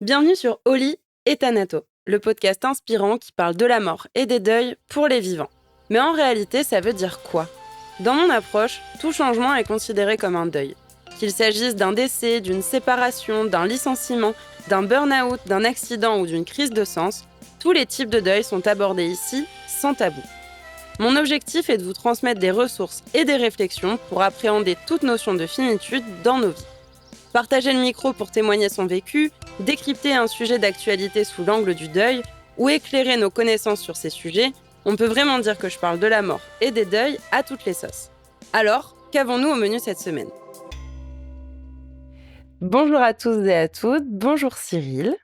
Bienvenue sur Oli et Thanato, le podcast inspirant qui parle de la mort et des deuils pour les vivants. Mais en réalité, ça veut dire quoi? Dans mon approche, tout changement est considéré comme un deuil. Qu'il s'agisse d'un décès, d'une séparation, d'un licenciement, d'un burn-out, d'un accident ou d'une crise de sens, tous les types de deuil sont abordés ici sans tabou. Mon objectif est de vous transmettre des ressources et des réflexions pour appréhender toute notion de finitude dans nos vies. Partager le micro pour témoigner son vécu, décrypter un sujet d'actualité sous l'angle du deuil ou éclairer nos connaissances sur ces sujets, on peut vraiment dire que je parle de la mort et des deuils à toutes les sauces. Alors, qu'avons-nous au menu cette semaine? Bonjour à tous et à toutes, bonjour Cyril.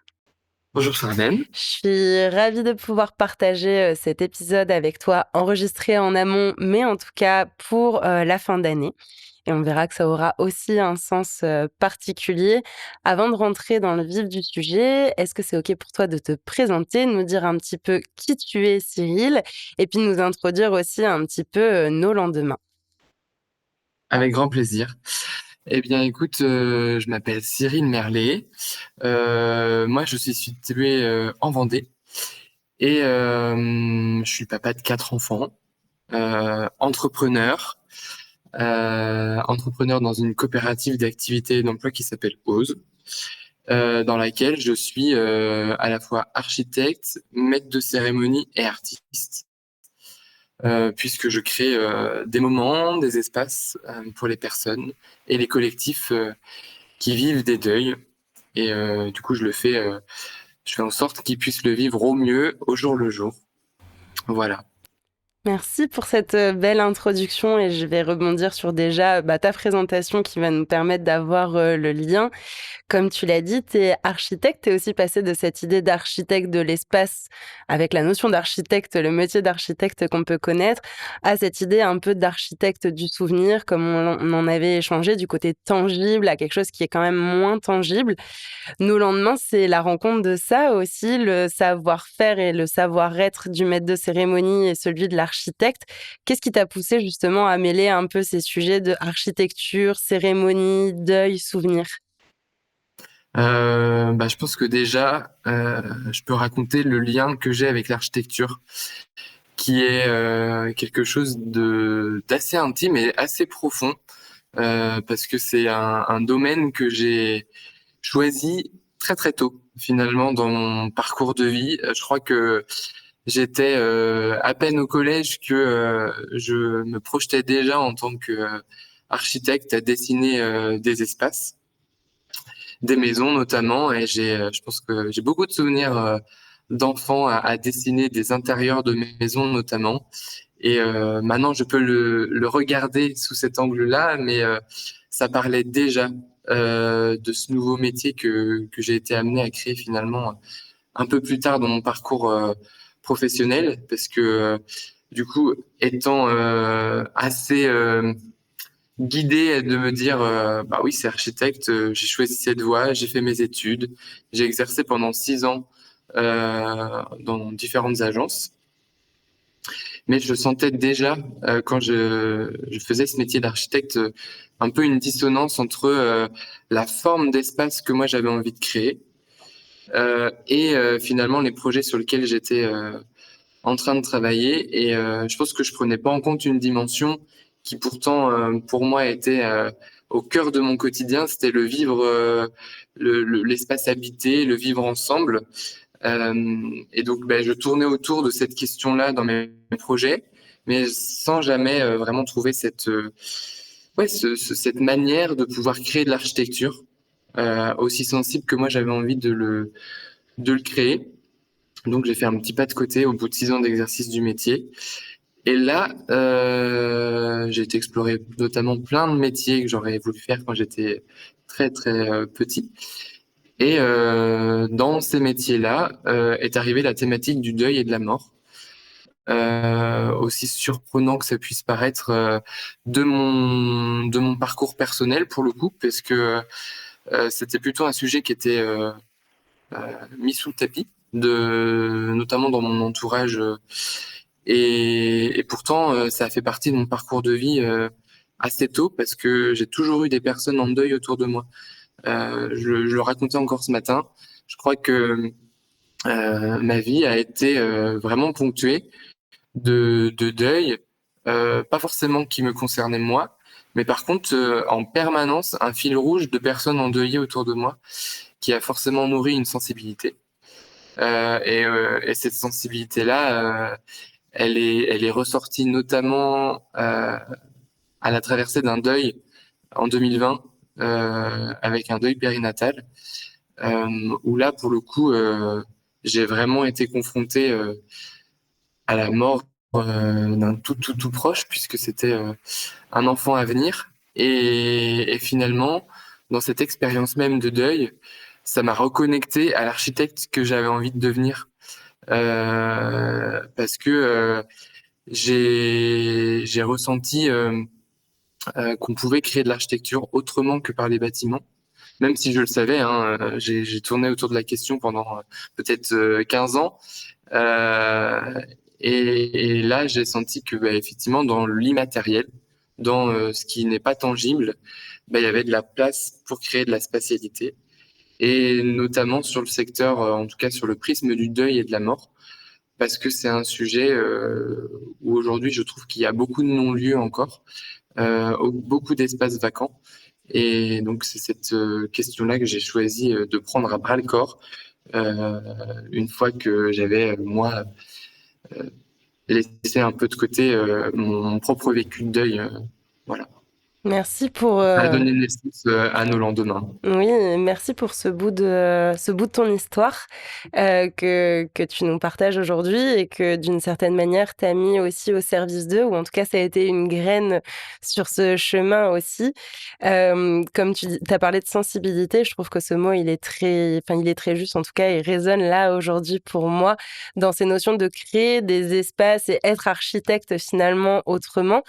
Bonjour Sarden. Je suis ravie de pouvoir partager cet épisode avec toi, enregistré en amont, mais en tout cas pour la fin d'année. Et on verra que ça aura aussi un sens particulier. Avant de rentrer dans le vif du sujet, est-ce que c'est OK pour toi de te présenter, de nous dire un petit peu qui tu es, Cyril, et puis nous introduire aussi un petit peu nos lendemains? Avec grand plaisir. Eh bien, écoute, je m'appelle Cyril Merlet. Moi, je suis situé en Vendée et je suis papa de 4 enfants, entrepreneur dans une coopérative d'activité et d'emploi qui s'appelle OSE, dans laquelle je suis à la fois architecte, maître de cérémonie et artiste. Puisque je crée des moments, des espaces pour les personnes et les collectifs qui vivent des deuils. Et du coup, je fais en sorte qu'ils puissent le vivre au mieux, au jour le jour. Voilà. Merci pour cette belle introduction et je vais rebondir sur déjà ta présentation qui va nous permettre d'avoir le lien. Comme tu l'as dit, tu es architecte, tu es aussi passé de cette idée d'architecte de l'espace avec la notion d'architecte, le métier d'architecte qu'on peut connaître, à cette idée un peu d'architecte du souvenir, comme on en avait échangé, du côté tangible à quelque chose qui est quand même moins tangible. Nos lendemains, c'est la rencontre de ça aussi, le savoir-faire et le savoir-être du maître de cérémonie et celui de l'architecte. Qu'est-ce qui t'a poussé justement à mêler un peu ces sujets de architecture, cérémonie, deuil, souvenir? Je pense que déjà, je peux raconter le lien que j'ai avec l'architecture, qui est quelque chose de d'assez intime et assez profond, parce que c'est un domaine que j'ai choisi très très tôt, finalement, dans mon parcours de vie. Je crois que j'étais à peine au collège que je me projetais déjà en tant que architecte à dessiner des espaces, des maisons notamment, et je pense que j'ai beaucoup de souvenirs d'enfants à dessiner des intérieurs de maisons notamment. Et maintenant, je peux le regarder sous cet angle-là, mais ça parlait déjà de ce nouveau métier que j'ai été amené à créer finalement un peu plus tard dans mon parcours professionnel, parce que du coup, étant assez guidé de me dire, bah oui, c'est architecte, j'ai choisi cette voie, j'ai fait mes études, j'ai exercé pendant 6 ans dans différentes agences. Mais je sentais déjà, quand je faisais ce métier d'architecte, un peu une dissonance entre la forme d'espace que moi j'avais envie de créer et finalement les projets sur lesquels j'étais en train de travailler. Et je pense que je prenais pas en compte une dimension qui pourtant pour moi était au cœur de mon quotidien, c'était le vivre, l'espace habité, le vivre ensemble. Et donc, je tournais autour de cette question-là dans mes projets, mais sans jamais vraiment trouver cette manière de pouvoir créer de l'architecture aussi sensible que moi j'avais envie de le créer. Donc, j'ai fait un petit pas de côté au bout de 6 ans d'exercice du métier. Et là, j'ai été explorer notamment plein de métiers que j'aurais voulu faire quand j'étais très très petit. Et dans ces métiers-là est arrivée la thématique du deuil et de la mort. Aussi surprenant que ça puisse paraître de mon parcours personnel pour le coup, parce que c'était plutôt un sujet qui était mis sous le tapis, notamment dans mon entourage. Et pourtant, ça a fait partie de mon parcours de vie assez tôt, parce que j'ai toujours eu des personnes en deuil autour de moi. Je le racontais encore ce matin. Je crois que ma vie a été vraiment ponctuée de deuil, pas forcément qui me concernait moi, mais par contre en permanence un fil rouge de personnes endeuillées autour de moi qui a forcément nourri une sensibilité. Et cette sensibilité-là, elle est ressortie notamment à la traversée d'un deuil en 2020, avec un deuil périnatal, où là, pour le coup, j'ai vraiment été confronté à la mort d'un tout proche, puisque c'était un enfant à venir. Et finalement, dans cette expérience même de deuil, ça m'a reconnecté à l'architecte que j'avais envie de devenir. Parce que j'ai ressenti qu'on pouvait créer de l'architecture autrement que par les bâtiments, même si je le savais, hein, j'ai tourné autour de la question pendant peut-être 15 ans. Euh, et là, j'ai senti que bah, effectivement, dans l'immatériel, dans ce qui n'est pas tangible, bah, il y avait de la place pour créer de la spatialité, et notamment sur le secteur, en tout cas sur le prisme du deuil et de la mort, parce que c'est un sujet où aujourd'hui je trouve qu'il y a beaucoup de non-lieux encore, beaucoup d'espaces vacants. Et donc c'est cette question-là que j'ai choisi de prendre à bras le corps euh, une fois que j'avais, moi, laissé un peu de côté mon propre vécu de deuil. Voilà. Merci pour, Ça a donné naissance à nos lendemains. oui, merci pour ce bout de ton histoire que tu nous partages aujourd'hui et que d'une certaine manière t'as mis aussi au service d'eux, ou en tout cas ça a été une graine sur ce chemin aussi. Comme tu as parlé de sensibilité, je trouve que ce mot il est très juste, en tout cas il résonne là aujourd'hui pour moi dans ces notions de créer des espaces et être architecte finalement autrement.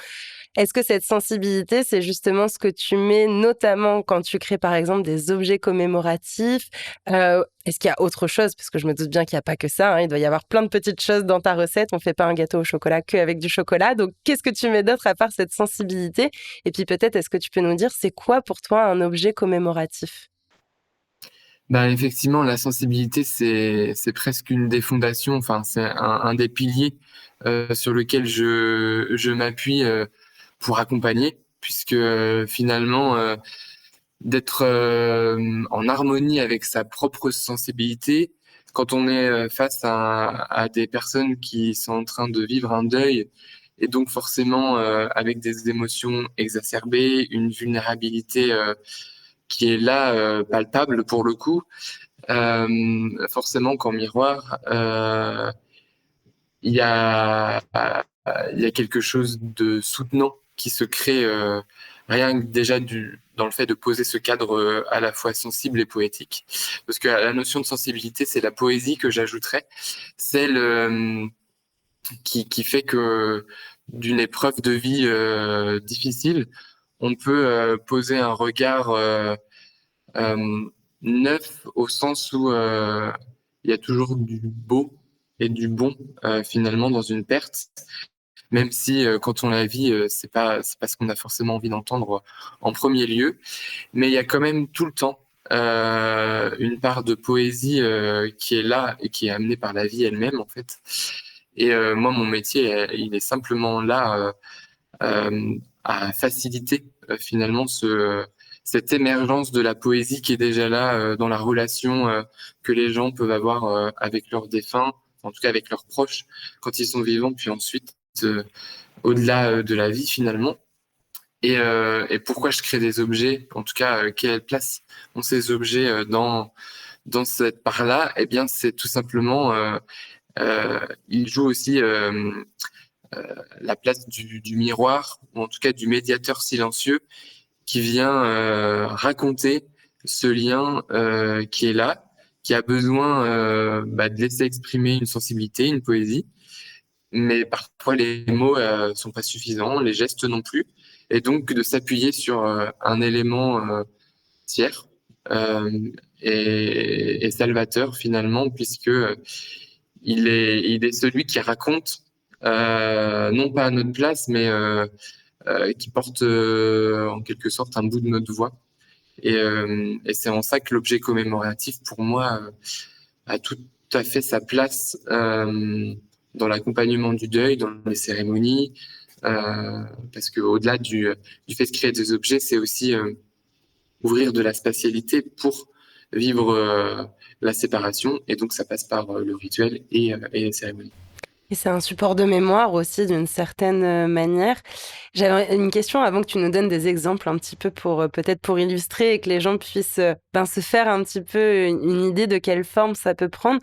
Est-ce que cette sensibilité, c'est justement ce que tu mets notamment quand tu crées, par exemple, des objets commémoratifs? Est-ce qu'il y a autre chose? Parce que je me doute bien qu'il y a pas que ça, hein, il doit y avoir plein de petites choses dans ta recette. On fait pas un gâteau au chocolat qu'avec du chocolat. Donc, qu'est-ce que tu mets d'autre à part cette sensibilité? Et puis peut-être, est-ce que tu peux nous dire, c'est quoi pour toi un objet commémoratif? Bah, effectivement, la sensibilité, c'est presque une des fondations, enfin, c'est un des piliers sur lequel je m'appuie pour accompagner, puisque finalement, d'être en harmonie avec sa propre sensibilité, quand on est face à des personnes qui sont en train de vivre un deuil, et donc forcément avec des émotions exacerbées, une vulnérabilité qui est là, palpable pour le coup, forcément qu'en miroir, il y a, il y a quelque chose de soutenant qui se crée, rien que déjà dans le fait de poser ce cadre à la fois sensible et poétique. Parce que la notion de sensibilité, c'est la poésie que j'ajouterais, celle qui fait que d'une épreuve de vie difficile, on peut poser un regard euh, neuf, au sens où il y a toujours du beau et du bon finalement dans une perte, même si quand on la vit, c'est pas ce qu'on a forcément envie d'entendre en premier lieu, mais il y a quand même tout le temps une part de poésie qui est là et qui est amenée par la vie elle-même en fait. Et moi, mon métier, il est simplement là à faciliter finalement cette émergence de la poésie qui est déjà là dans la relation que les gens peuvent avoir avec leurs défunts, en tout cas avec leurs proches quand ils sont vivants, puis ensuite au-delà de la vie finalement. Et pourquoi je crée des objets, en tout cas quelle place ont ces objets dans cette part-là? Eh bien, c'est tout simplement ils jouent aussi la place du miroir, ou en tout cas du médiateur silencieux qui vient raconter ce lien qui est là, qui a besoin bah, de laisser exprimer une sensibilité, une poésie, mais parfois les mots sont pas suffisants, les gestes non plus, et donc de s'appuyer sur un élément tiers euh, et salvateur finalement, puisque il est celui qui raconte, non pas à notre place, mais qui porte en quelque sorte un bout de notre voix. Et c'est en ça que l'objet commémoratif, pour moi, a tout à fait sa place dans l'accompagnement du deuil, dans les cérémonies, parce que au-delà du fait de créer des objets, c'est aussi ouvrir de la spatialité pour vivre la séparation, et donc ça passe par le rituel et les cérémonies. Et c'est un support de mémoire aussi d'une certaine manière. J'avais une question avant que tu nous donnes des exemples un petit peu pour peut-être pour illustrer et que les gens puissent se faire un petit peu une idée de quelle forme ça peut prendre.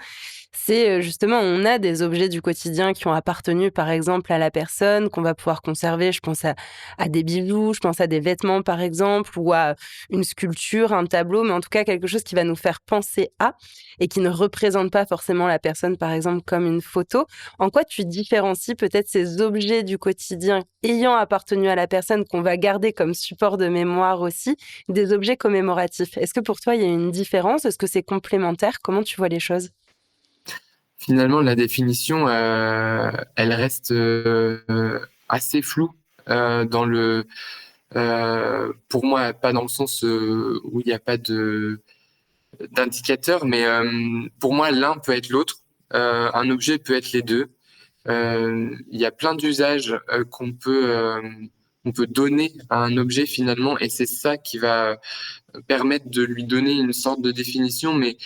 C'est justement, on a des objets du quotidien qui ont appartenu, par exemple, à la personne, qu'on va pouvoir conserver. Je pense à des bijoux, je pense à des vêtements, par exemple, ou à une sculpture, un tableau, mais en tout cas, quelque chose qui va nous faire penser à et qui ne représente pas forcément la personne, par exemple, comme une photo. En quoi tu différencies peut-être ces objets du quotidien ayant appartenu à la personne qu'on va garder comme support de mémoire aussi, des objets commémoratifs? Est-ce que pour toi, il y a une différence? Est-ce que c'est complémentaire? Comment tu vois les choses? Finalement, la définition, elle reste assez floue dans pour moi, pas dans le sens où il n'y a pas d'indicateur, mais pour moi, l'un peut être l'autre. Un objet peut être les deux. Il y a plein d'usages qu'on peut donner à un objet finalement, et c'est ça qui va permettre de lui donner une sorte de définition. Mais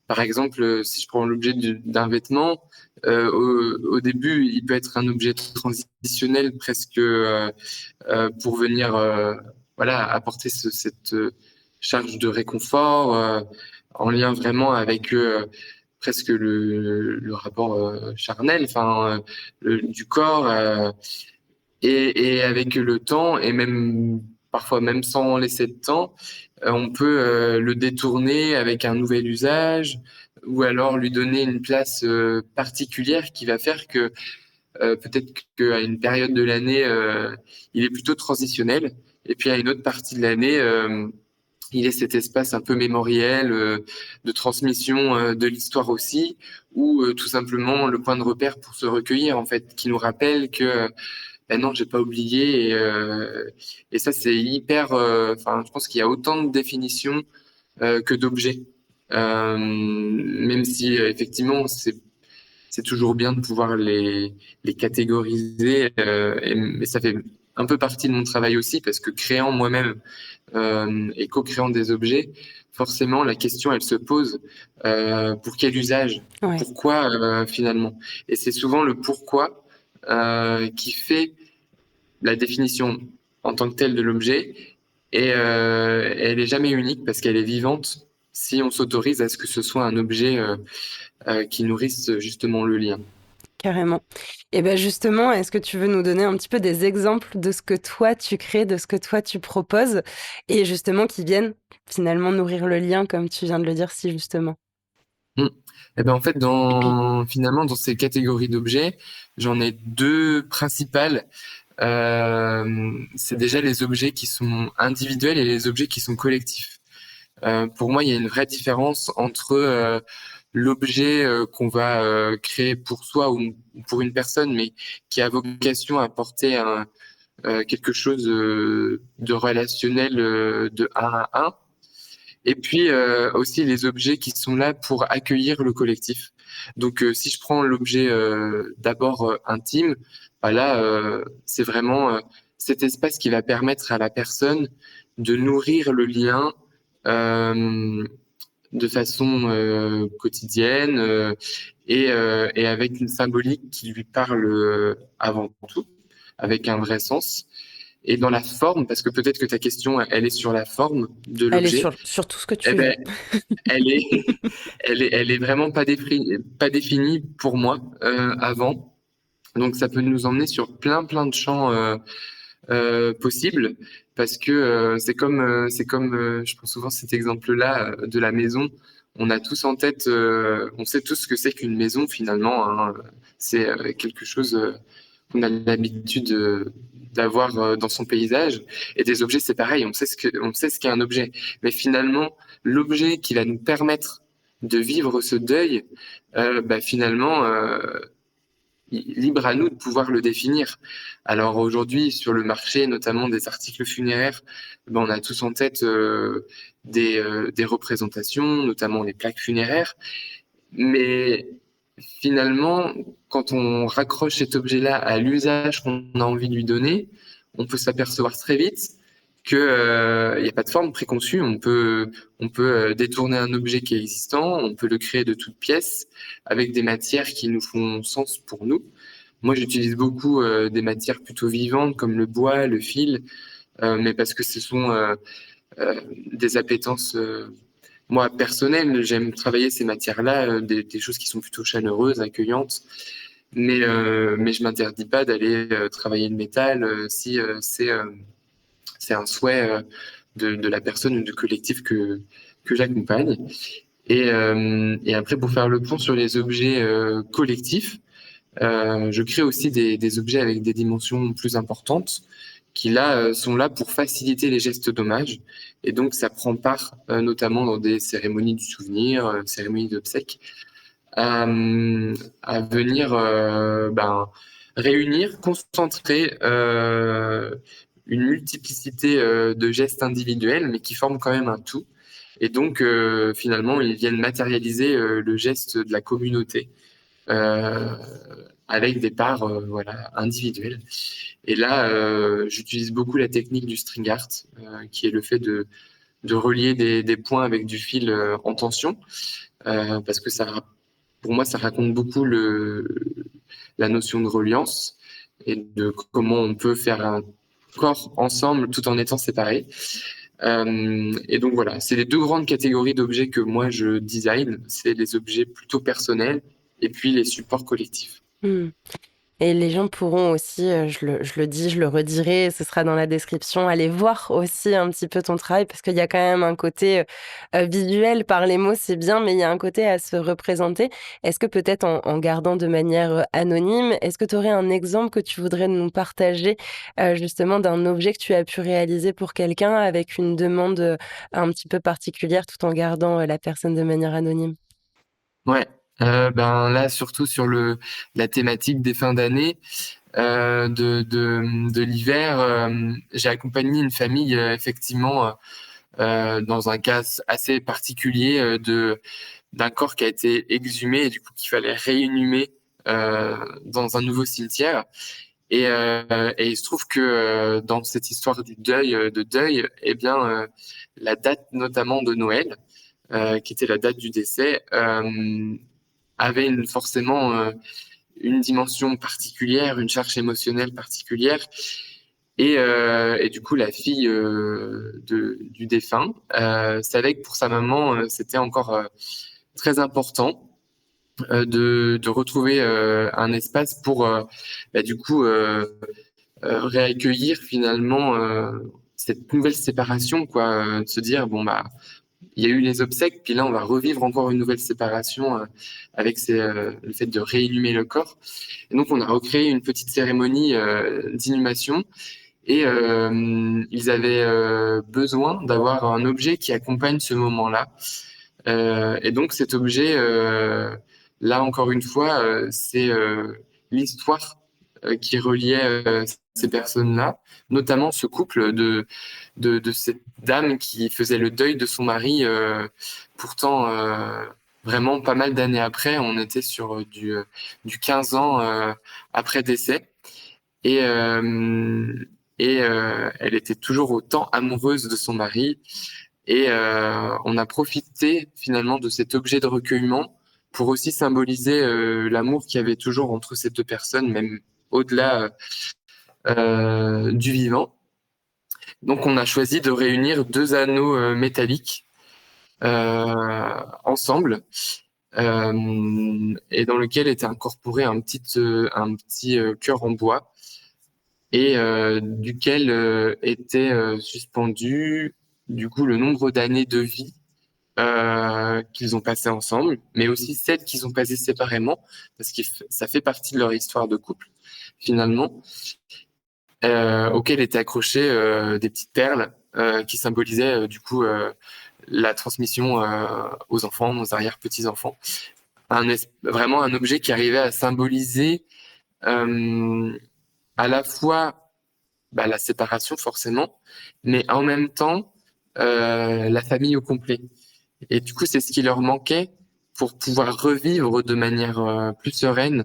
par exemple, si je prends l'objet d'un vêtement, au début, il peut être un objet transitionnel presque pour venir voilà, apporter cette charge de réconfort en lien vraiment avec presque le rapport charnel, enfin du corps et avec le temps et même parfois même sans laisser de temps, on peut le détourner avec un nouvel usage ou alors lui donner une place particulière qui va faire que peut-être qu'à une période de l'année, il est plutôt transitionnel et puis à une autre partie de l'année, il est cet espace un peu mémoriel de transmission de l'histoire aussi, ou tout simplement le point de repère pour se recueillir en fait, qui nous rappelle que ben non, j'ai pas oublié et ça c'est hyper. Enfin, je pense qu'il y a autant de définitions que d'objets, même si effectivement c'est toujours bien de pouvoir les catégoriser et ça fait un peu partie de mon travail aussi parce que créant moi-même et co-créant des objets, forcément la question elle se pose pour quel usage, Ouais. pourquoi finalement. Et c'est souvent le pourquoi qui fait la définition en tant que telle de l'objet et elle est jamais unique parce qu'elle est vivante si on s'autorise à ce que ce soit un objet qui nourrisse justement le lien. Carrément. Et ben justement, est-ce que tu veux nous donner un petit peu des exemples de ce que toi tu crées, de ce que toi tu proposes, et justement qui viennent finalement nourrir le lien, comme tu viens de le dire si justement? Mm. Et ben en fait, finalement, dans ces catégories d'objets, j'en ai deux principales. C'est déjà les objets qui sont individuels et les objets qui sont collectifs. Pour moi, il y a une vraie différence entre l'objet qu'on va créer pour soi ou pour une personne, mais qui a vocation à apporter quelque chose de relationnel de un à un. Et puis aussi les objets qui sont là pour accueillir le collectif. Donc si je prends l'objet d'abord intime, bah là c'est vraiment cet espace qui va permettre à la personne de nourrir le lien de façon quotidienne et avec une symbolique qui lui parle avant tout, avec un vrai sens. Et dans la forme, parce que peut-être que ta question, elle est sur la forme de Elle est l'objet, sur tout ce que eh tu veux. ben, elle est, elle est vraiment pas définie pour moi avant. Donc ça peut nous emmener sur plein de champs possibles, parce que c'est comme, je prends souvent cet exemple-là de la maison. On a tous en tête, on sait tous ce que c'est qu'une maison finalement, hein. C'est quelque chose qu'on a l'habitude d'avoir dans son paysage. Et des objets, c'est pareil, on sait ce qu'est un objet. Mais finalement, l'objet qui va nous permettre de vivre ce deuil, bah, finalement, libre à nous de pouvoir le définir. Alors aujourd'hui, sur le marché, notamment des articles funéraires, ben, on a tous en tête des représentations, notamment les plaques funéraires. Mais finalement, quand on raccroche cet objet-là à l'usage qu'on a envie de lui donner, on peut s'apercevoir très vite que il n'y a pas de forme préconçue. On peut détourner un objet qui est existant, on peut le créer de toutes pièces avec des matières qui nous font sens pour nous. Moi, j'utilise beaucoup des matières plutôt vivantes comme le bois, le fil, mais parce que ce sont des appétences moi, personnelles. J'aime travailler ces matières-là, des choses qui sont plutôt chaleureuses, accueillantes. Mais je m'interdis pas d'aller travailler le métal si c'est un souhait de la personne ou du collectif que j'accompagne. Et après, pour faire le pont sur les objets collectifs, je crée aussi des objets avec des dimensions plus importantes qui là sont là pour faciliter les gestes d'hommage. Et donc, ça prend part notamment dans des cérémonies du souvenir, cérémonies d'obsèques, à, à venir réunir, concentrer une multiplicité de gestes individuels, mais qui forment quand même un tout. Et donc, finalement, ils viennent matérialiser le geste de la communauté euh, avec des parts voilà, individuelles. Et là, j'utilise beaucoup la technique du string art, qui est le fait de relier des points avec du fil en tension, parce que pour moi, ça raconte beaucoup la notion de reliance et de comment on peut faire un corps ensemble tout en étant séparés. Et donc voilà, c'est les deux grandes catégories d'objets que moi je design. C'est les objets plutôt personnels et puis les supports collectifs. Hmm. Et les gens pourront aussi, je le dis, je le redirai, ce sera dans la description, aller voir aussi un petit peu ton travail parce qu'il y a quand même un côté visuel par les mots, c'est bien, mais il y a un côté à se représenter. Est-ce que peut-être en gardant de manière anonyme, est-ce que tu aurais un exemple que tu voudrais nous partager justement d'un objet que tu as pu réaliser pour quelqu'un avec une demande un petit peu particulière tout en gardant la personne de manière anonyme? Ouais. Ben là, surtout sur la thématique des fins d'année, de l'hiver, j'ai accompagné une famille effectivement dans un cas assez particulier d'un corps qui a été exhumé et du coup qu'il fallait réinhumer dans un nouveau cimetière. Et il se trouve que dans cette histoire du deuil, eh bien, la date notamment de Noël, qui était la date du décès, avait forcément une dimension particulière, une charge émotionnelle particulière. Et du coup, la fille du défunt savait que pour sa maman, c'était encore très important de retrouver un espace pour du coup réaccueillir finalement cette nouvelle séparation, quoi, de se dire bon bah il y a eu les obsèques, puis là on va revivre encore une nouvelle séparation avec le fait de réinhumer le corps. Et donc on a recréé une petite cérémonie d'inhumation et ils avaient besoin d'avoir un objet qui accompagne ce moment-là. Et donc cet objet, là encore une fois, c'est l'histoire qui reliait ces personnes-là, notamment ce couple de cette dame qui faisait le deuil de son mari, pourtant vraiment pas mal d'années après, on était sur du 15 ans après décès. Et, elle était toujours autant amoureuse de son mari. Et on a profité finalement de cet objet de recueillement pour aussi symboliser l'amour qu'il y avait toujours entre ces deux personnes, même au-delà du vivant. Donc on a choisi de réunir deux anneaux métalliques ensemble, et dans lequel était incorporé un petit cœur en bois et duquel était suspendu du coup le nombre d'années de vie qu'ils ont passé ensemble, mais aussi celles qu'ils ont passées séparément, parce que ça fait partie de leur histoire de couple, finalement, auxquelles étaient accrochées des petites perles qui symbolisaient du coup la transmission aux enfants, aux arrière-petits-enfants. Vraiment un objet qui arrivait à symboliser euh, à la fois la séparation forcément, mais en même temps la famille au complet. Et du coup, c'est ce qui leur manquait pour pouvoir revivre de manière plus sereine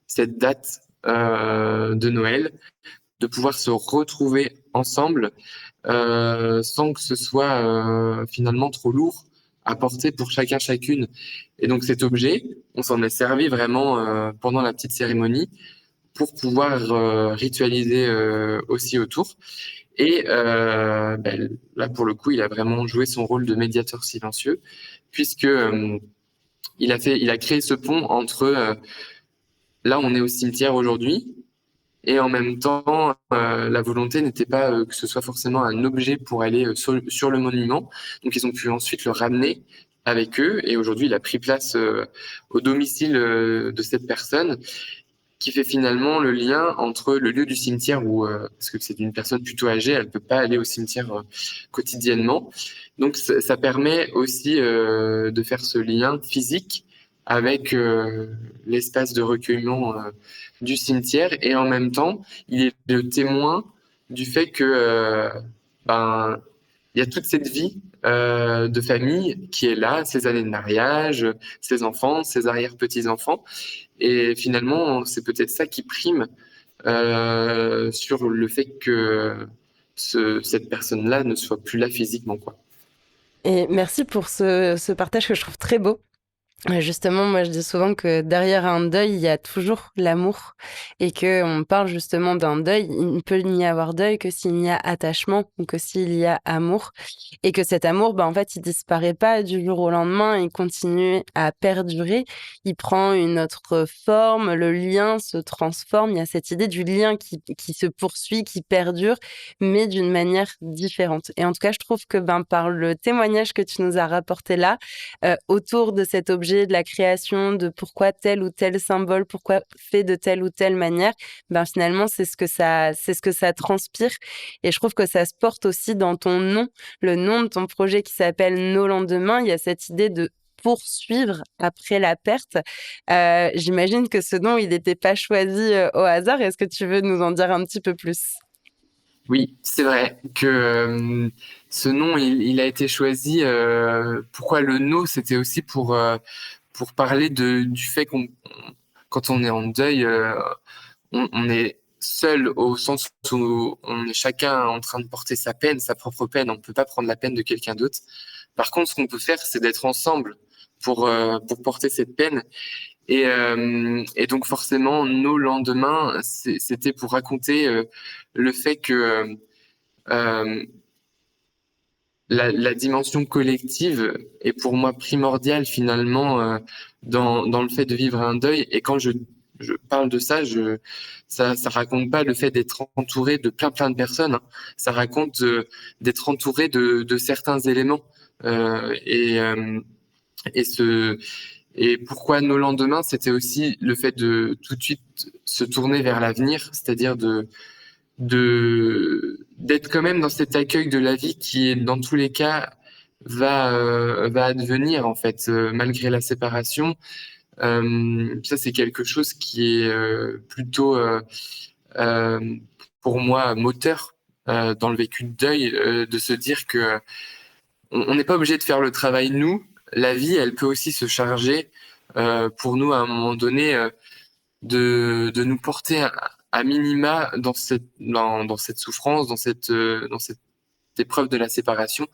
cette date de Noël, de pouvoir se retrouver ensemble sans que ce soit finalement trop lourd à porter pour chacun chacune. Et donc cet objet, on s'en est servi vraiment pendant la petite cérémonie pour pouvoir ritualiser aussi autour. Et là, pour le coup, il a vraiment joué son rôle de médiateur silencieux, puisque il a créé ce pont entre là, on est au cimetière aujourd'hui, et en même temps, la volonté n'était pas que ce soit forcément un objet pour aller sur le monument. Donc, ils ont pu ensuite le ramener avec eux, et aujourd'hui, il a pris place au domicile de cette personne qui fait finalement le lien entre le lieu du cimetière où, parce que c'est une personne plutôt âgée, elle peut pas aller au cimetière quotidiennement. Donc ça permet aussi de faire ce lien physique avec l'espace de recueillement du cimetière et en même temps, il est le témoin du fait que ben il y a toute cette vie de famille qui est là, ses années de mariage, ses enfants, ses arrière-petits-enfants. Et finalement, c'est peut-être ça qui prime sur le fait que cette personne-là ne soit plus là physiquement, quoi. Et merci pour ce partage que je trouve très beau. Justement, moi, je dis souvent que derrière un deuil, il y a toujours l'amour et que on parle justement d'un deuil. Il ne peut n'y avoir deuil que s'il y a attachement ou que s'il y a amour et que cet amour, en fait, il disparaît pas du jour au lendemain, il continue à perdurer. Il prend une autre forme, le lien se transforme. Il y a cette idée du lien qui se poursuit, qui perdure, mais d'une manière différente. Et en tout cas, je trouve que par le témoignage que tu nous as rapporté là, autour de cet objet, de la création, de pourquoi tel ou tel symbole, pourquoi fait de telle ou telle manière, finalement, c'est ce que ça transpire. Et je trouve que ça se porte aussi dans ton nom, le nom de ton projet qui s'appelle Nos lendemains. Il y a cette idée de poursuivre après la perte. J'imagine que ce nom, il n'était pas choisi au hasard. Est-ce que tu veux nous en dire un petit peu plus? Oui, c'est vrai que ce nom, il a été choisi. Pourquoi le no? C'était aussi pour parler du fait quand on est en deuil, on est seul au sens où on est chacun en train de porter sa peine, sa propre peine. On ne peut pas prendre la peine de quelqu'un d'autre. Par contre, ce qu'on peut faire, c'est d'être ensemble pour porter cette peine. Et donc forcément, nos lendemains, c'était pour raconter le fait que euh, la dimension collective est pour moi primordiale finalement dans le fait de vivre un deuil. Et quand je parle de ça, ça raconte pas le fait d'être entouré de plein de personnes, hein. Ça raconte d'être entouré de certains éléments. Euh, et, euh, et ce et pourquoi nos lendemains, c'était aussi le fait de tout de suite se tourner vers l'avenir, c'est-à-dire d'être quand même dans cet accueil de la vie qui, dans tous les cas, va advenir en fait, malgré la séparation. Ça, c'est quelque chose qui est plutôt euh, pour moi moteur dans le vécu de deuil, de se dire que on n'est pas obligé de faire le travail nous. La vie, elle peut aussi se charger pour nous à un moment donné de nous porter à minima dans cette souffrance, dans cette épreuve de la séparation.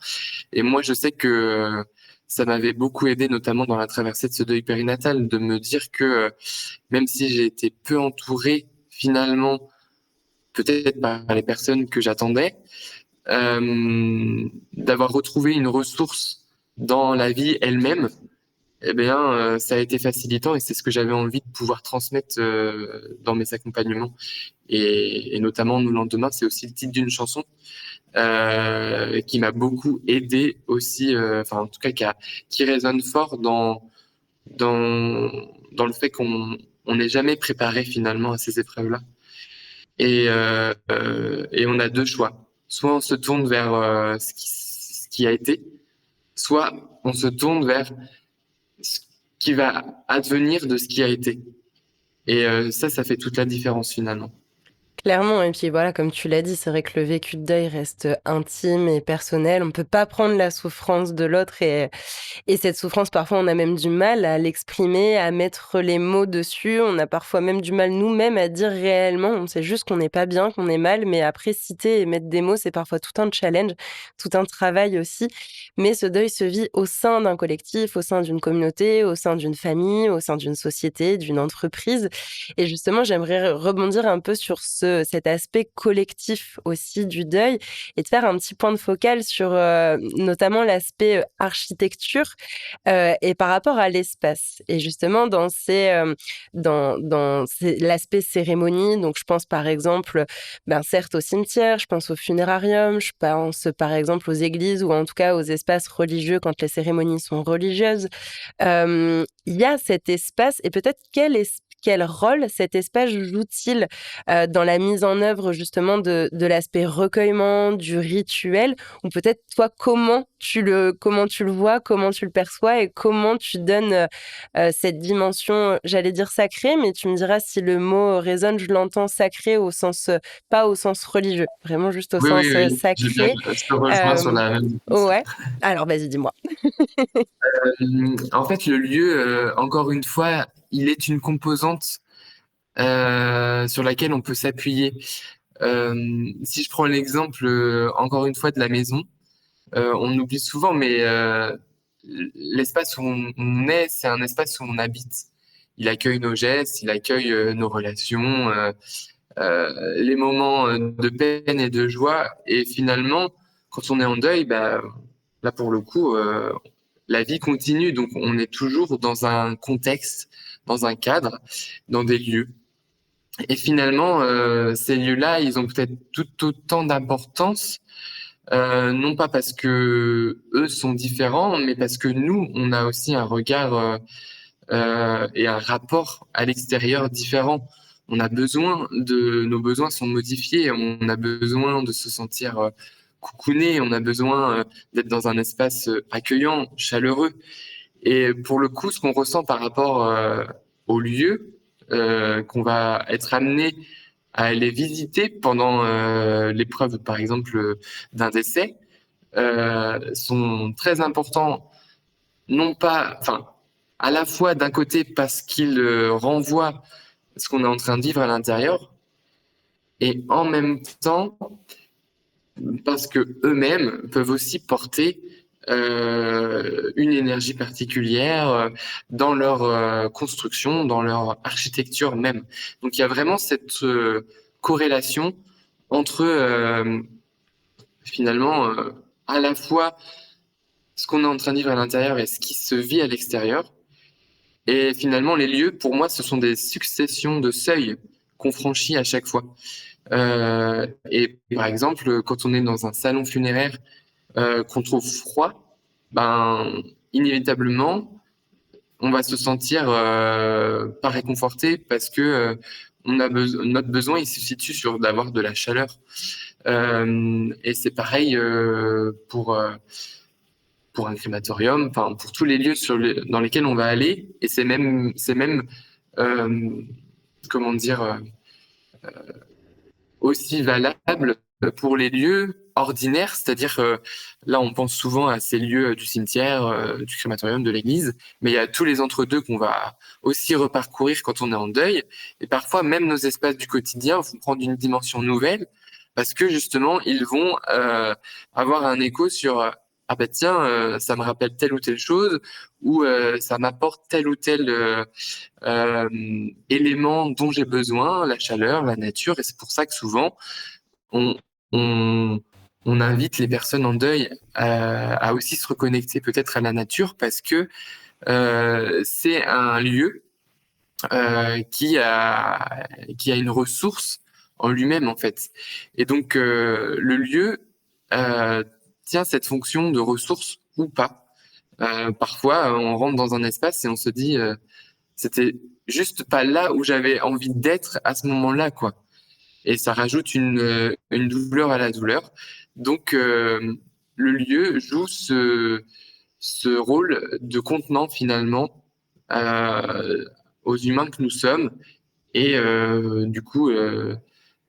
Et moi, je sais que ça m'avait beaucoup aidé, notamment dans la traversée de ce deuil périnatal, de me dire que même si j'ai été peu entouré, finalement, peut-être par les personnes que j'attendais, d'avoir retrouvé une ressource dans la vie elle-même, eh bien, ça a été facilitant et c'est ce que j'avais envie de pouvoir transmettre dans mes accompagnements. Et notamment, Nous lendemain, c'est aussi le titre d'une chanson qui m'a beaucoup aidé aussi, enfin en tout cas qui résonne fort dans, dans le fait qu'on n'est jamais préparé finalement à ces épreuves-là. Et on a deux choix. Soit on se tourne vers ce qui a été, soit on se tourne vers ce qui va advenir de ce qui a été. Et ça fait toute la différence finalement. Clairement, et puis voilà, comme tu l'as dit, c'est vrai que le vécu de deuil reste intime et personnel. On ne peut pas prendre la souffrance de l'autre et cette souffrance, parfois, on a même du mal à l'exprimer, à mettre les mots dessus. On a parfois même du mal nous-mêmes à dire réellement. On sait juste qu'on n'est pas bien, qu'on est mal, mais après, citer et mettre des mots, c'est parfois tout un challenge, tout un travail aussi. Mais ce deuil se vit au sein d'un collectif, au sein d'une communauté, au sein d'une famille, au sein d'une société, d'une entreprise. Et justement, j'aimerais rebondir un peu sur cet aspect collectif aussi du deuil et de faire un petit point de focal sur notamment l'aspect architecture et par rapport à l'espace. Et justement, dans l'aspect cérémonie, donc je pense par exemple, ben, certes au cimetière, je pense au funérarium, je pense par exemple aux églises ou en tout cas aux espaces religieux quand les cérémonies sont religieuses. Il y a cet espace et peut-être quel rôle cet espace joue-t-il, dans la mise en œuvre justement de l'aspect recueillement, du rituel? Ou peut-être toi, comment tu le vois, comment tu le perçois et comment tu donnes, cette dimension, j'allais dire sacrée, mais tu me diras si le mot résonne. Je l'entends sacré au sens, pas au sens religieux, vraiment juste au Oui, oui, sens, oui, sacré. je te rejoins sur Hem, la même chose. ouais. Alors vas-y, dis-moi. En fait, le lieu, encore une fois, il est une composante sur laquelle on peut s'appuyer. Si je prends l'exemple, encore une fois, de la maison, on oublie souvent, mais l'espace où on est, c'est un espace où on habite. Il accueille nos gestes, il accueille nos relations, les moments de peine et de joie. Et finalement, quand on est en deuil, bah, là pour le coup, la vie continue. Donc on est toujours dans un contexte, dans un cadre, dans des lieux. Et finalement, ces lieux-là, ils ont peut-être tout autant d'importance, non pas parce que eux sont différents, mais parce que nous, on a aussi un regard et un rapport à l'extérieur différent. On a besoin nos besoins sont modifiés, on a besoin de se sentir coucouné, on a besoin d'être dans un espace accueillant, chaleureux. Et pour le coup, ce qu'on ressent par rapport au lieu, qu'on va être amené à aller visiter pendant l'épreuve, par exemple, d'un décès, sont très importants, non pas, enfin, à la fois d'un côté parce qu'ils renvoient ce qu'on est en train de vivre à l'intérieur, et en même temps parce que eux-mêmes peuvent aussi porter une énergie particulière dans leur construction, dans leur architecture même. Donc il y a vraiment cette corrélation entre finalement à la fois ce qu'on est en train de vivre à l'intérieur et ce qui se vit à l'extérieur. Et finalement, les lieux, pour moi, ce sont des successions de seuils qu'on franchit à chaque fois. Et par exemple, quand on est dans un salon funéraire qu'on trouve froid, ben inévitablement, on va se sentir pas réconforté parce que notre besoin il se situe sur d'avoir de la chaleur. Et c'est pareil pour un crématorium, enfin pour tous les lieux dans lesquels on va aller. Et c'est même euh, comment dire aussi valable pour les lieux ordinaires, c'est-à-dire là on pense souvent à ces lieux du cimetière, du crématorium, de l'église, mais il y a tous les entre-deux qu'on va aussi reparcourir quand on est en deuil, et parfois même nos espaces du quotidien vont prendre une dimension nouvelle, parce que justement ils vont avoir un écho sur ah bah tiens, ça me rappelle telle ou telle chose, ou ça m'apporte tel ou tel élément dont j'ai besoin, la chaleur, la nature, et c'est pour ça que souvent on, on, on invite les personnes en deuil à aussi se reconnecter peut-être à la nature parce que c'est un lieu qui a une ressource en lui-même en fait. Et donc le lieu euh, tient cette fonction de ressource ou pas. Parfois, on rentre dans un espace et on se dit c'était juste pas là où j'avais envie d'être à ce moment-là, quoi. Et ça rajoute une douleur à la douleur. Donc, le lieu joue ce rôle de contenant finalement euh, aux humains que nous sommes et du coup,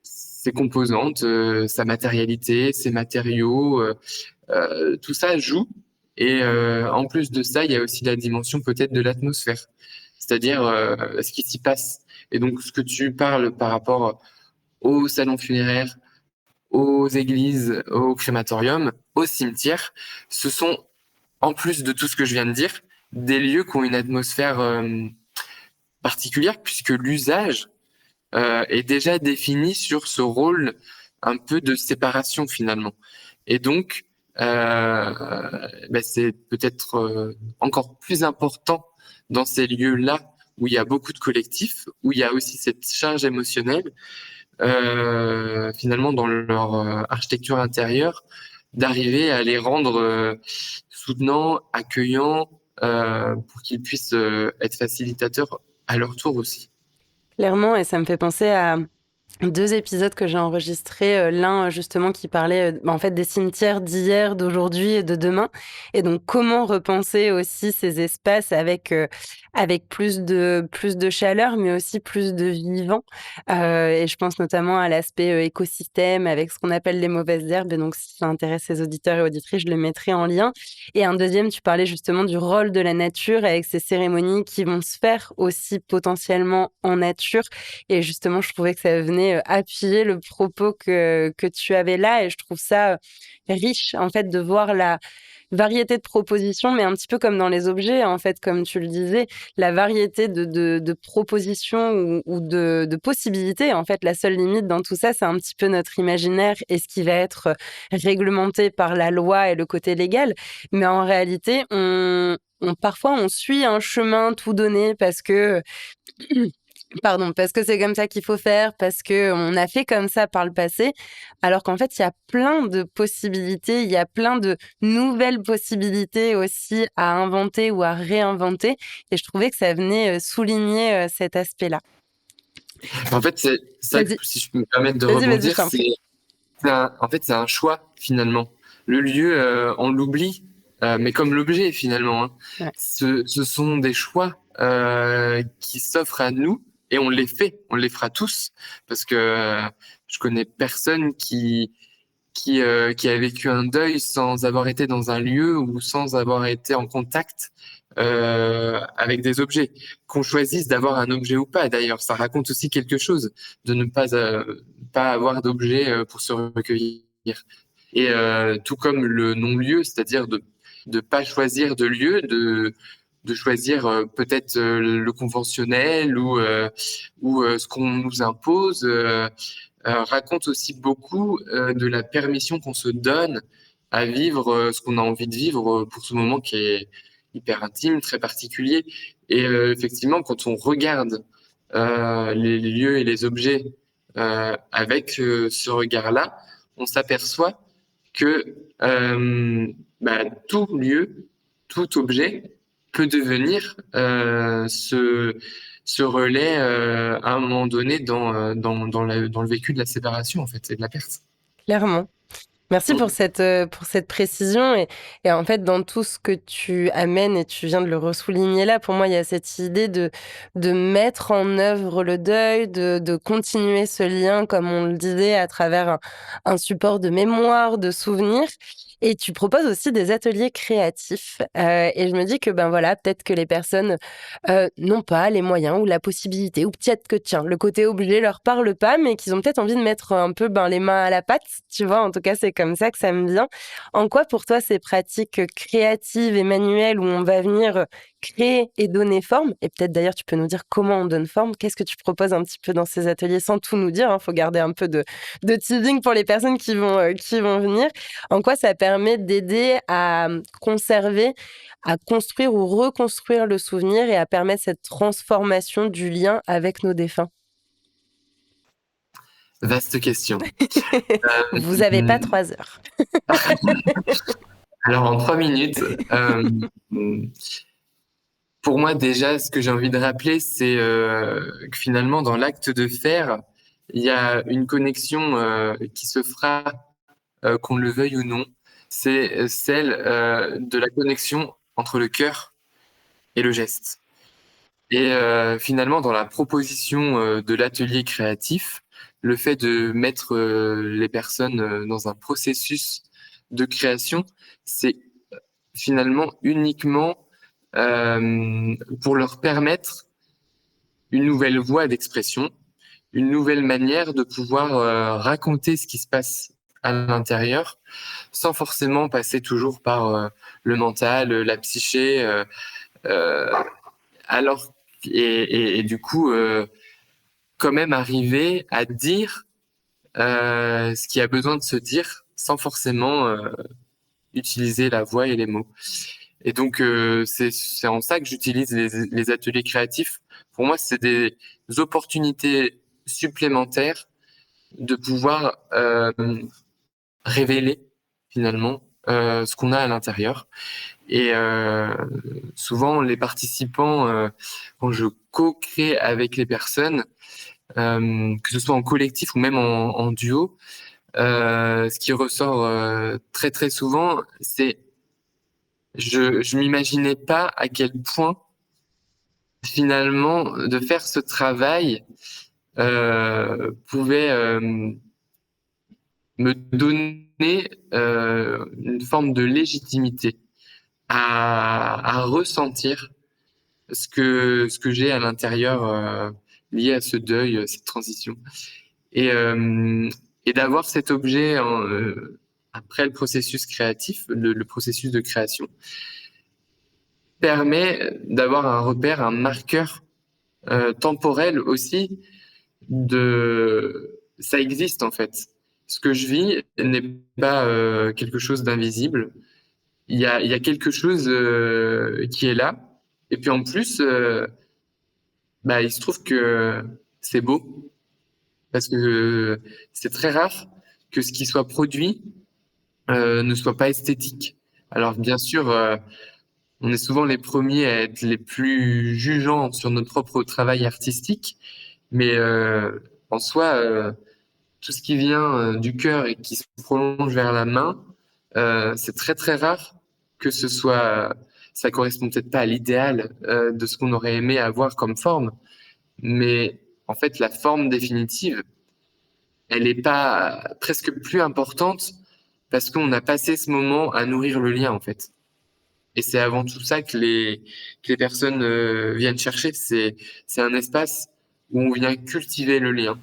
ses composantes, sa matérialité, ses matériaux, tout ça joue. Et en plus de ça, il y a aussi la dimension peut-être de l'atmosphère, c'est-à-dire ce qui s'y passe. Et donc, ce que tu parles par rapport aux salons funéraires, aux églises, aux crématoriums, aux cimetières, ce sont, en plus de tout ce que je viens de dire, des lieux qui ont une atmosphère particulière, puisque l'usage est déjà défini sur ce rôle un peu de séparation finalement. Et donc, c'est peut-être encore plus important dans ces lieux-là où il y a beaucoup de collectifs, où il y a aussi cette charge émotionnelle, finalement dans leur architecture intérieure, d'arriver à les rendre soutenants, accueillants, pour qu'ils puissent être facilitateurs à leur tour aussi. Clairement, et ça me fait penser à 2 épisodes que j'ai enregistrés, l'un justement qui parlait, en fait des cimetières d'hier, d'aujourd'hui et de demain et donc comment repenser aussi ces espaces avec plus de chaleur, mais aussi plus de vivant, et je pense notamment à l'aspect, écosystème avec ce qu'on appelle les mauvaises herbes et donc si ça intéresse les auditeurs et auditrices, je le mettrai en lien et un deuxième, tu parlais justement du rôle de la nature avec ces cérémonies qui vont se faire aussi potentiellement en nature et justement, je trouvais que ça venait, appuyer le propos que tu avais là et je trouve ça, riche, en fait, de voir la variété de propositions, mais un petit peu comme dans les objets, en fait, comme tu le disais, la variété de propositions ou de possibilités. En fait, la seule limite dans tout ça, c'est un petit peu notre imaginaire et ce qui va être, réglementé par la loi et le côté légal. Mais en réalité, parfois, on suit un chemin tout donné parce que pardon, parce que c'est comme ça qu'il faut faire, parce que on a fait comme ça par le passé, alors qu'en fait, il y a plein de possibilités, il y a plein de nouvelles possibilités aussi à inventer ou à réinventer et je trouvais que ça venait, souligner, cet aspect-là. En fait, c'est ça, Vas-y, si je peux me permettre de vas-y, je rebondir, t'en prie. en fait, c'est un choix finalement. Le lieu, on l'oublie, mais comme l'objet finalement, hein. Ouais, Ce sont des choix qui s'offrent à nous et on les fait, on les fera tous parce que je connais personne qui a vécu un deuil sans avoir été dans un lieu ou sans avoir été en contact avec des objets. Qu'on choisisse d'avoir un objet ou pas, d'ailleurs, ça raconte aussi quelque chose de ne pas avoir d'objet pour se recueillir. Et tout comme le non-lieu, c'est-à-dire de pas choisir de lieu, de choisir peut-être le conventionnel ou ce qu'on nous impose. Raconte aussi beaucoup de la permission qu'on se donne à vivre ce qu'on a envie de vivre pour ce moment qui est hyper intime, très particulier. Et effectivement, quand on regarde les lieux et les objets avec ce regard-là, on s'aperçoit que tout lieu, tout objet peut devenir ce relais à un moment donné dans le vécu de la séparation en fait et de la perte. clairement. Merci Mm. pour cette précision et en fait, dans tout ce que tu amènes et tu viens de le ressouligner là, pour moi, il y a cette idée de mettre en œuvre le deuil, de continuer ce lien, comme on le disait, à travers un support de mémoire, de souvenirs et tu proposes aussi des ateliers créatifs, et je me dis que, ben, voilà, peut-être que les personnes, n'ont pas les moyens ou la possibilité ou peut-être que, tiens, le côté objet leur parle pas, mais qu'ils ont peut-être envie de mettre un peu, ben, les mains à la pâte, tu vois? En tout cas, c'est comme ça que ça me vient. En quoi pour toi ces pratiques, créatives et manuelles où on va venir, créer et donner forme et peut-être d'ailleurs tu peux nous dire comment on donne forme? Qu'est-ce que tu proposes un petit peu dans ces ateliers? Sans tout nous dire, hein, faut garder un peu de teasing pour les personnes qui vont venir. En quoi ça permet d'aider à, conserver, à construire ou reconstruire le souvenir et à permettre cette transformation du lien avec nos défunts? Vaste question. Vous avez pas Euh, 3 heures. alors en 3 minutes, pour moi déjà, ce que j'ai envie de rappeler, c'est que finalement dans l'acte de faire, il y a une connexion qui se fera, qu'on le veuille ou non. C'est celle de la connexion entre le cœur et le geste. Et finalement, dans la proposition de l'atelier créatif, le fait de mettre les personnes dans un processus de création, c'est finalement uniquement pour leur permettre une nouvelle voie d'expression, une nouvelle manière de pouvoir raconter ce qui se passe à l'intérieur, sans forcément passer toujours par le mental, la psyché, euh, alors et du coup quand même arriver à dire ce qui a besoin de se dire sans forcément utiliser la voix et les mots. Et donc c'est en ça que j'utilise les ateliers créatifs. Pour moi, c'est des opportunités supplémentaires de pouvoir révéler finalement ce qu'on a à l'intérieur. Et souvent, les participants, quand je co-crée avec les personnes, que ce soit en collectif ou même en duo, ce qui ressort très très souvent, c'est je m'imaginais pas à quel point finalement de faire ce travail pouvait me donner une forme de légitimité à ressentir ce que j'ai à l'intérieur lié à ce deuil, cette transition. Et, euh, et d'avoir cet objet après le processus créatif, le processus de création, permet d'avoir un repère, un marqueur temporel aussi de ça existe en fait. Ce que je vis n'est pas quelque chose d'invisible. Il y a quelque chose qui est là. Et puis en plus, bah, il se trouve que c'est beau parce que c'est très rare que ce qui soit produit ne soit pas esthétique. Alors bien sûr, on est souvent les premiers à être les plus jugeants sur notre propre travail artistique, mais en soi, tout ce qui vient du cœur et qui se prolonge vers la main, c'est très très rare que ce soit, ça correspond peut-être pas à l'idéal de ce qu'on aurait aimé avoir comme forme, mais en fait, la forme définitive, elle est pas presque plus importante parce qu'on a passé ce moment à nourrir le lien, en fait. Et c'est avant tout ça que les personnes viennent chercher. C'est un espace où on vient cultiver le lien.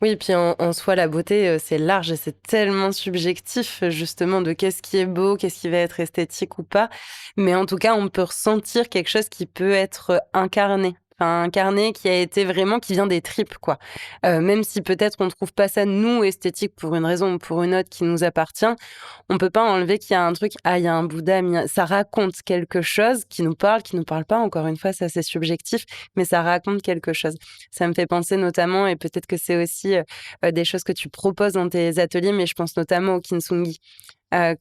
Oui, puis en soi, la beauté, c'est large et c'est tellement subjectif, justement, de qu'est-ce qui est beau, qu'est-ce qui va être esthétique ou pas. Mais en tout cas, on peut ressentir quelque chose qui peut être incarné. Enfin, incarné, qui a été vraiment, qui vient des tripes, quoi. Même si peut-être on ne trouve pas ça, nous, esthétique pour une raison ou pour une autre qui nous appartient, on peut pas enlever qu'il y a un truc, ah, il y a un Bouddha, ça raconte quelque chose qui nous parle pas. Encore une fois, ça c'est subjectif, mais ça raconte quelque chose. Ça me fait penser notamment, et peut-être que c'est aussi des choses que tu proposes dans tes ateliers, mais je pense notamment au kintsugi.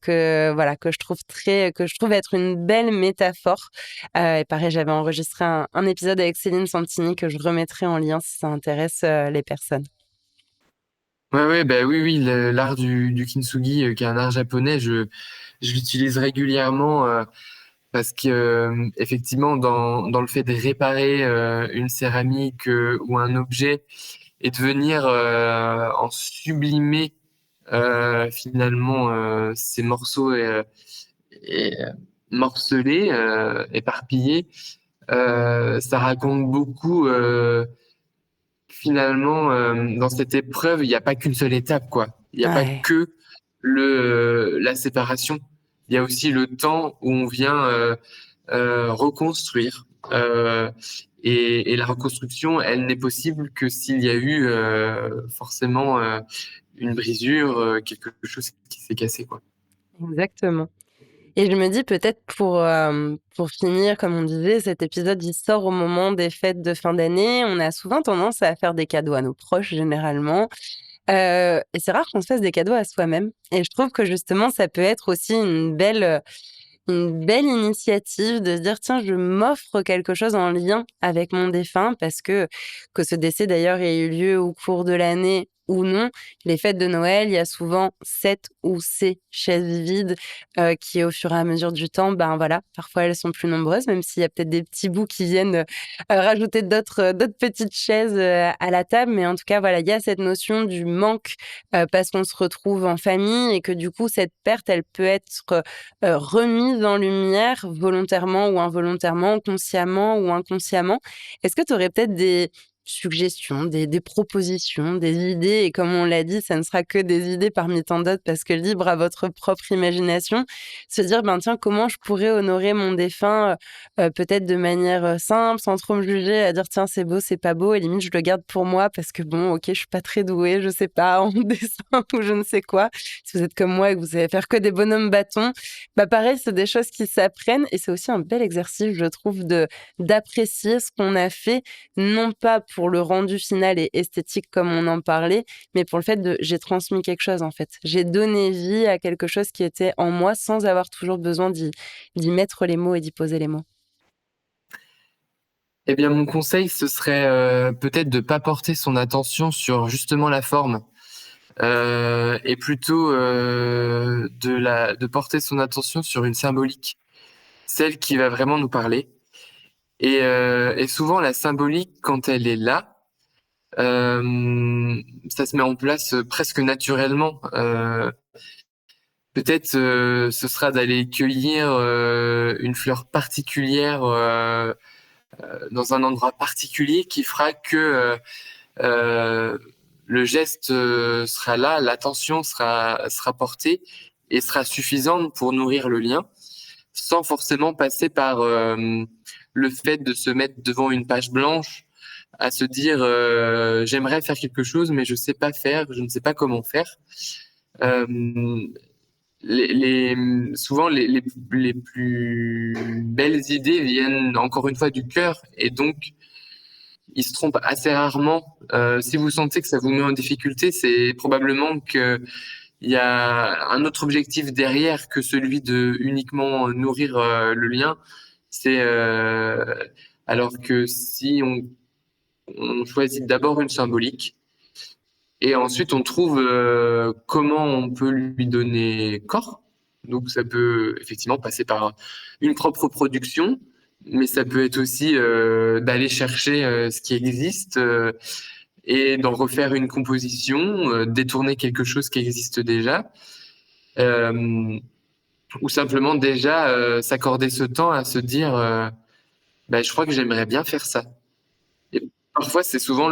Que voilà que je trouve être une belle métaphore. Et pareil, j'avais enregistré un épisode avec Céline Santini que je remettrai en lien si ça intéresse les personnes. Ouais, ouais, bah oui, oui, l'art du kintsugi, qui est un art japonais, je l'utilise régulièrement parce que effectivement, dans le fait de réparer une céramique ou un objet et de venir en sublimer finalement ces morceaux et morcelés, éparpillés, ça raconte beaucoup. Finalement, dans cette épreuve, il n'y a pas qu'une seule étape, quoi. Il n'y a pas Ouais. que la séparation. Il y a aussi le temps où on vient reconstruire. Et la reconstruction, elle n'est possible que s'il y a eu forcément une brisure, quelque chose qui s'est cassé, quoi. Exactement. Et je me dis peut-être pour finir, comme on disait, cet épisode, il sort au moment des fêtes de fin d'année. On a souvent tendance à faire des cadeaux à nos proches, généralement. Et c'est rare qu'on se fasse des cadeaux à soi-même. Et je trouve que justement, ça peut être aussi une belle initiative de se dire: «Tiens, je m'offre quelque chose en lien avec mon défunt», parce que ce décès d'ailleurs ait eu lieu au cours de l'année ou non, les fêtes de Noël, il y a souvent cette ou ces chaises vides qui, au fur et à mesure du temps, ben voilà, parfois elles sont plus nombreuses, même s'il y a peut-être des petits bouts qui viennent rajouter d'autres petites chaises à la table. Mais en tout cas, voilà, il y a cette notion du manque parce qu'on se retrouve en famille et que du coup, cette perte, elle peut être remise en lumière volontairement ou involontairement, consciemment ou inconsciemment. Est-ce que tu aurais peut-être des suggestions, des propositions, des idées? Et comme on l'a dit, ça ne sera que des idées parmi tant d'autres parce que libre à votre propre imagination. Se dire, ben tiens, comment je pourrais honorer mon défunt peut-être de manière simple, sans trop me juger, à dire tiens, c'est beau, c'est pas beau, et limite, je le garde pour moi parce que bon, ok, je suis pas très douée, je sais pas, en dessin ou je ne sais quoi. Si vous êtes comme moi et que vous savez faire que des bonhommes bâtons, bah pareil, c'est des choses qui s'apprennent et c'est aussi un bel exercice, je trouve, d'apprécier ce qu'on a fait, non pas pour le rendu final et esthétique comme on en parlait, mais pour le fait de j'ai transmis quelque chose en fait. J'ai donné vie à quelque chose qui était en moi sans avoir toujours besoin d'y mettre les mots et d'y poser les mots. Eh bien, mon conseil, ce serait peut-être de pas porter son attention sur justement la forme, et plutôt de porter son attention sur une symbolique, celle qui va vraiment nous parler. Et souvent, la symbolique, quand elle est là, ça se met en place presque naturellement. Peut-être ce sera d'aller cueillir une fleur particulière dans un endroit particulier qui fera que euh, le geste sera là, l'attention sera portée et sera suffisante pour nourrir le lien, sans forcément passer par le fait de se mettre devant une page blanche à se dire j'aimerais faire quelque chose mais je sais pas faire, je ne sais pas comment faire. Euh, souvent les plus belles idées viennent encore une fois du cœur et donc ils se trompent assez rarement. Si vous sentez que ça vous met en difficulté, c'est probablement que il y a un autre objectif derrière que celui de uniquement nourrir le lien. C'est alors que si on choisit d'abord une symbolique et ensuite on trouve comment on peut lui donner corps. Donc ça peut effectivement passer par une propre production, mais ça peut être aussi d'aller chercher ce qui existe et d'en refaire une composition, détourner quelque chose qui existe déjà, euh, ou simplement déjà s'accorder ce temps à se dire, bah, je crois que j'aimerais bien faire ça. Et parfois, c'est souvent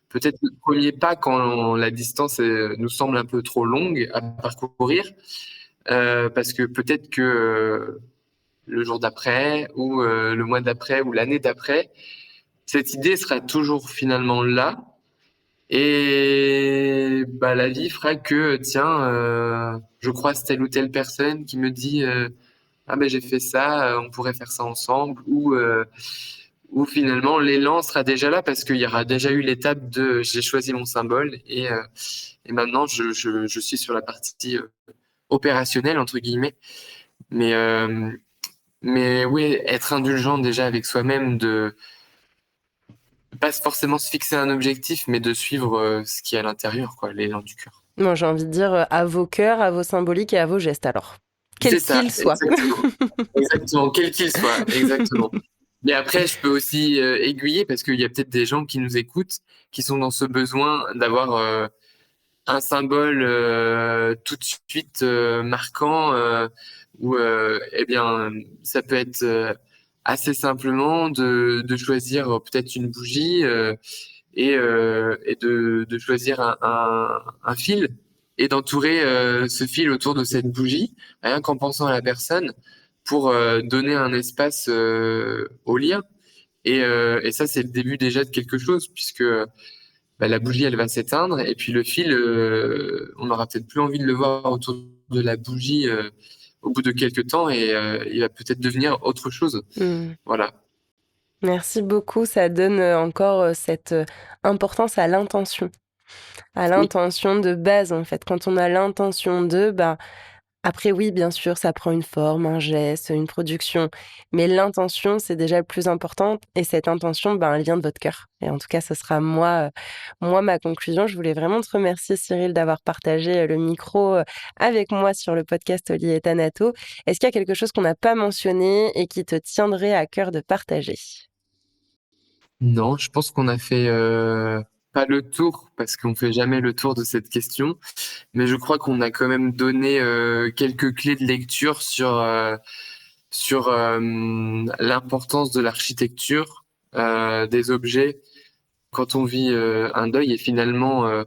peut-être le premier pas quand la distance nous semble un peu trop longue à parcourir, parce que peut-être que le jour d'après, ou le mois d'après, ou l'année d'après, cette idée sera toujours finalement là. Et bah, la vie fera que, tiens, je croise telle ou telle personne qui me dit ah ben j'ai fait ça, on pourrait faire ça ensemble, ou finalement l'élan sera déjà là parce qu'il y aura déjà eu l'étape de j'ai choisi mon symbole et maintenant je suis sur la partie opérationnelle entre guillemets. Mais mais oui, être indulgent déjà avec soi-même, de pas forcément se fixer un objectif, mais de suivre ce qui est à l'intérieur, quoi, l'élan du cœur. Moi, j'ai envie de dire à vos cœurs, à vos symboliques et à vos gestes alors. C'est Quels ça, qu'ils soient. exactement. Exactement, quel qu'il soit, exactement. Mais après, je peux aussi aiguiller parce qu'il y a peut-être des gens qui nous écoutent, qui sont dans ce besoin d'avoir un symbole tout de suite marquant, ou eh bien, ça peut être assez simplement de choisir peut-être une bougie et de choisir un fil et d'entourer ce fil autour de cette bougie, rien qu'en pensant à la personne, pour donner un espace au lien. Et ça, c'est le début déjà de quelque chose, puisque bah, la bougie, elle va s'éteindre, et puis le fil, on n'aura peut-être plus envie de le voir autour de la bougie au bout de quelques temps, et il va peut-être devenir autre chose. Hmm. Voilà. Merci beaucoup. Ça donne encore cette importance à Oui, l'intention de base en fait. Quand on a l'intention de, bah, Après oui, bien sûr, ça prend une forme, un geste, une production, mais l'intention, c'est déjà le plus important et cette intention, elle vient de votre cœur et en tout cas, ce sera moi ma conclusion. Je voulais vraiment te remercier Cyril d'avoir partagé, le micro, avec moi sur le podcast Oli et Thanato. Est-ce qu'il y a quelque chose qu'on n'a pas mentionné et qui te tiendrait à cœur de partager? Non, je pense qu'on a fait pas le tour, parce qu'on fait jamais le tour de cette question, mais je crois qu'on a quand même donné quelques clés de lecture sur l'importance de l'architecture, des objets quand on vit un deuil, et finalement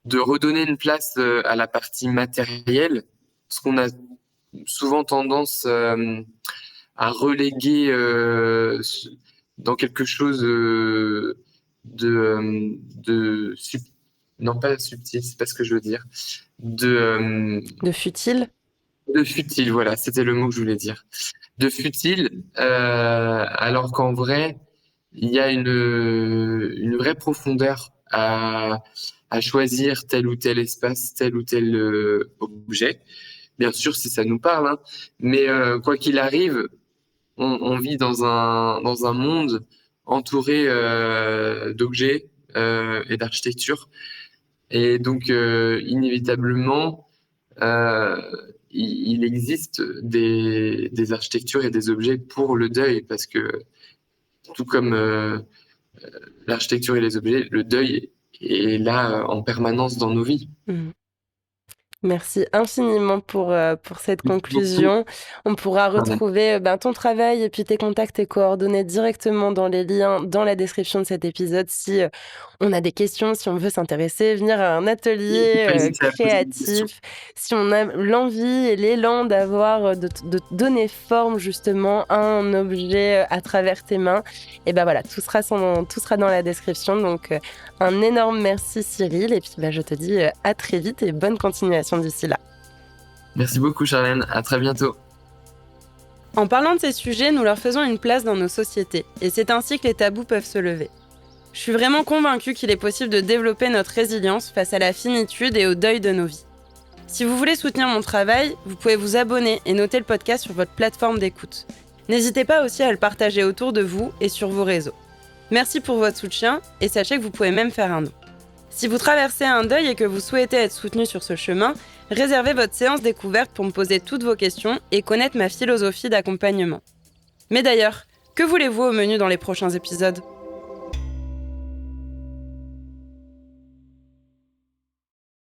de redonner une place à la partie matérielle, parce qu'on a souvent tendance à reléguer dans quelque chose de non, pas subtil, c'est pas ce que je veux dire, De futile? de futile, voilà, c'était le mot que je voulais dire, de futile, alors qu'en vrai, il y a une vraie profondeur à choisir tel ou tel espace, tel ou tel objet. Bien sûr, si ça nous parle, hein, mais quoi qu'il arrive, on vit dans un monde entouré d'objets et d'architecture. Et donc, inévitablement, euh, il existe des architectures et des objets pour le deuil, parce que tout comme l'architecture et les objets, le deuil est là en permanence dans nos vies. Mmh. Merci infiniment pour cette Merci beaucoup. conclusion. On pourra Pardon. retrouver, ton travail et puis tes contacts et coordonnées directement dans les liens dans la description de cet épisode si, on a des questions, si on veut s'intéresser, venir à un N'hésitez pas atelier, hésiter à poser des questions. créatif, si on a l'envie et l'élan d'avoir, de donner forme justement à un objet, à travers tes mains et voilà, tout sera dans la description donc un énorme merci Cyril et puis je te dis à très vite et bonne continuation d'ici là. Merci beaucoup, Charlène. À très bientôt. En parlant de ces sujets, nous leur faisons une place dans nos sociétés et c'est ainsi que les tabous peuvent se lever. Je suis vraiment convaincue qu'il est possible de développer notre résilience face à la finitude et au deuil de nos vies. Si vous voulez soutenir mon travail, vous pouvez vous abonner et noter le podcast sur votre plateforme d'écoute. N'hésitez pas aussi à le partager autour de vous et sur vos réseaux. Merci pour votre soutien et sachez que vous pouvez même faire un don. Si vous traversez un deuil et que vous souhaitez être soutenu sur ce chemin, réservez votre séance découverte pour me poser toutes vos questions et connaître ma philosophie d'accompagnement. Mais d'ailleurs, que voulez-vous au menu dans les prochains épisodes ?